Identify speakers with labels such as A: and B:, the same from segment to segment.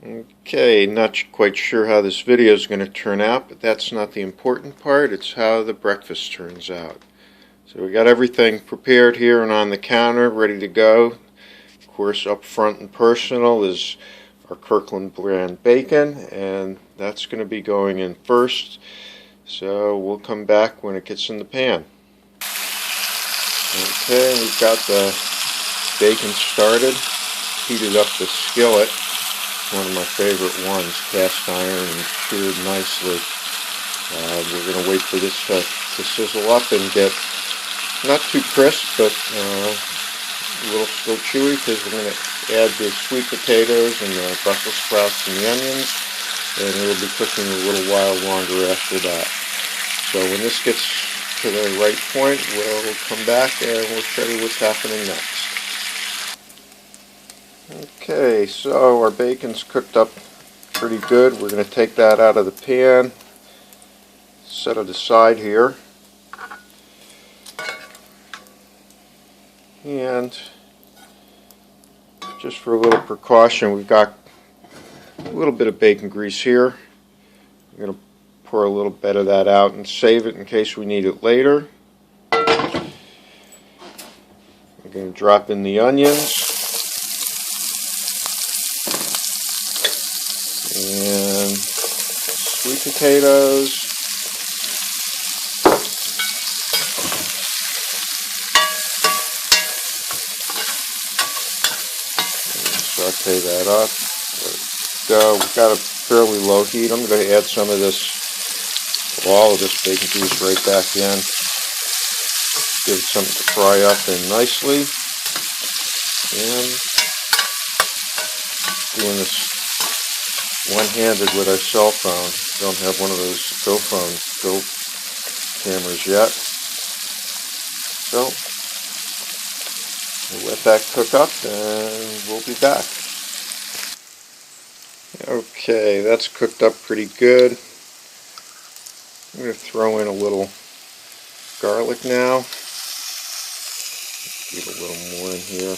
A: Okay, not quite sure how this video is going to turn out, but that's not the important part. It's how the breakfast turns out. So we got everything prepared here and on the counter, ready to go. Of course, up front and personal is our Kirkland brand bacon, and that's going to be going in first. So we'll come back when it gets in the pan. Okay, we've got the bacon started, heated up the skillet. One of my favorite ones, cast iron and cured nicely. We're going to wait for this to sizzle up and get not too crisp, but a little still chewy, because we're going to add the sweet potatoes and the Brussels sprouts and the onions, and it'll be cooking a little while longer after that. So when this gets to the right point, we'll come back and we'll show you what's happening next. Okay, so our bacon's cooked up pretty good. We're going to take that out of the pan, set it aside here, and just for a little precaution, we've got a little bit of bacon grease here. We're going to pour a little bit of that out and save it in case we need it later. We're going to drop in the onions. And sweet potatoes, saute that up, let it go. We've got a fairly low heat. I'm going to add some of this, all of this bacon grease right back in, give it something to fry up in nicely, and doing this one-handed with our cell phone. Don't have one of those Go cameras yet. So we'll let that cook up and we'll be back. Okay, that's cooked up pretty good. I'm going to throw in a little garlic now. Get a little more in here.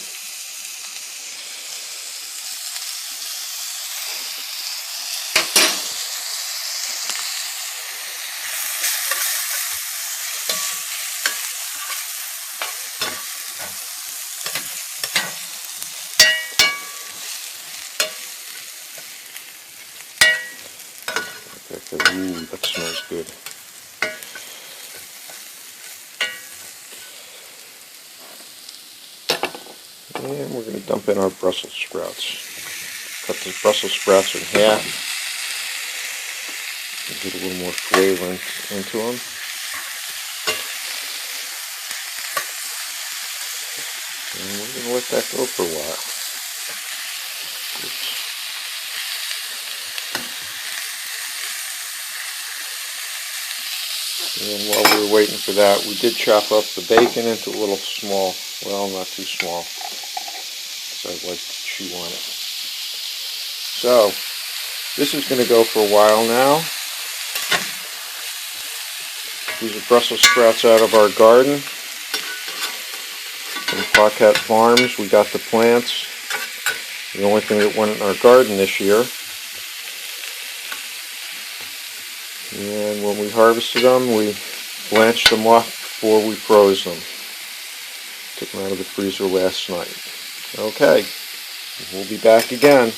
A: Ooh, that smells good. And we're going to dump in our Brussels sprouts. Cut the Brussels sprouts in half. Get a little more flavor into them. And we're going to let that go for a while. Oops. And while we were waiting for that, we did chop up the bacon into a little small, well, not too small, because I like to chew on it. So, this is going to go for a while now. These are Brussels sprouts out of our garden from Pocket Farms. We got the plants. The only thing that went in our garden this year. And when we harvested them, we blanched them off before we froze them. Took them out of the freezer last night. Okay, we'll be back again.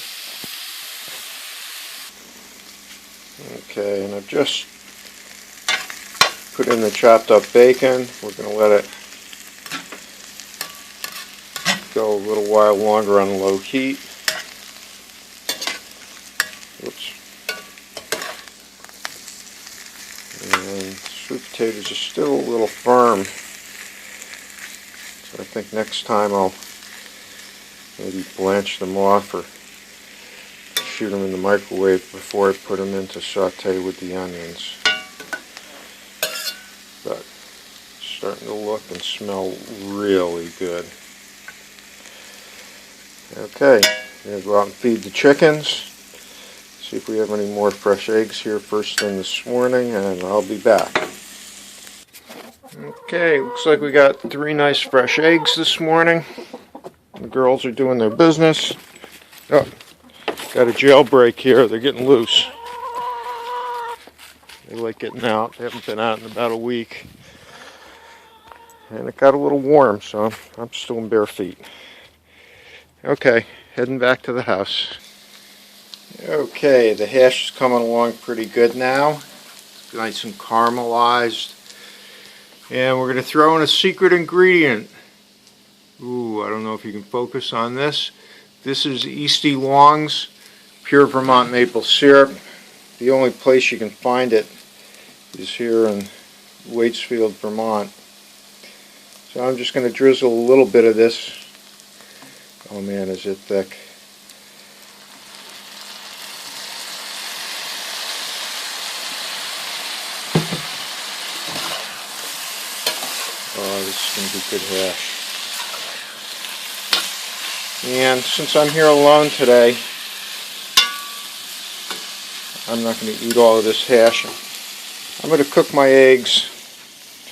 A: Okay, and I've just put in the chopped up bacon. We're going to let it go a little while longer on low heat. Oops. And sweet potatoes are still a little firm, so I think next time I'll maybe blanch them off or shoot them in the microwave before I put them in to saute with the onions. But it's starting to look and smell really good. Okay, I'm going to go out and feed the chickens. See if we have any more fresh eggs here first thing this morning, and I'll be back. Okay, looks like we got 3 nice fresh eggs this morning. The girls are doing their business. Oh, Got a jailbreak here. They're getting loose. They like getting out. They haven't been out in about a week. And it got a little warm, so I'm still in bare feet. Okay, heading back to the house. Okay, the hash is coming along pretty good now. It's nice and caramelized. And we're going to throw in a secret ingredient. Ooh, I don't know if you can focus on this. This is Eastie Long's Pure Vermont Maple Syrup. The only place you can find it is here in Waitsfield, Vermont. So I'm just going to drizzle a little bit of this. Oh man, is it thick. Oh, this is going to be good hash. And since I'm here alone today, I'm not going to eat all of this hash. I'm going to cook my eggs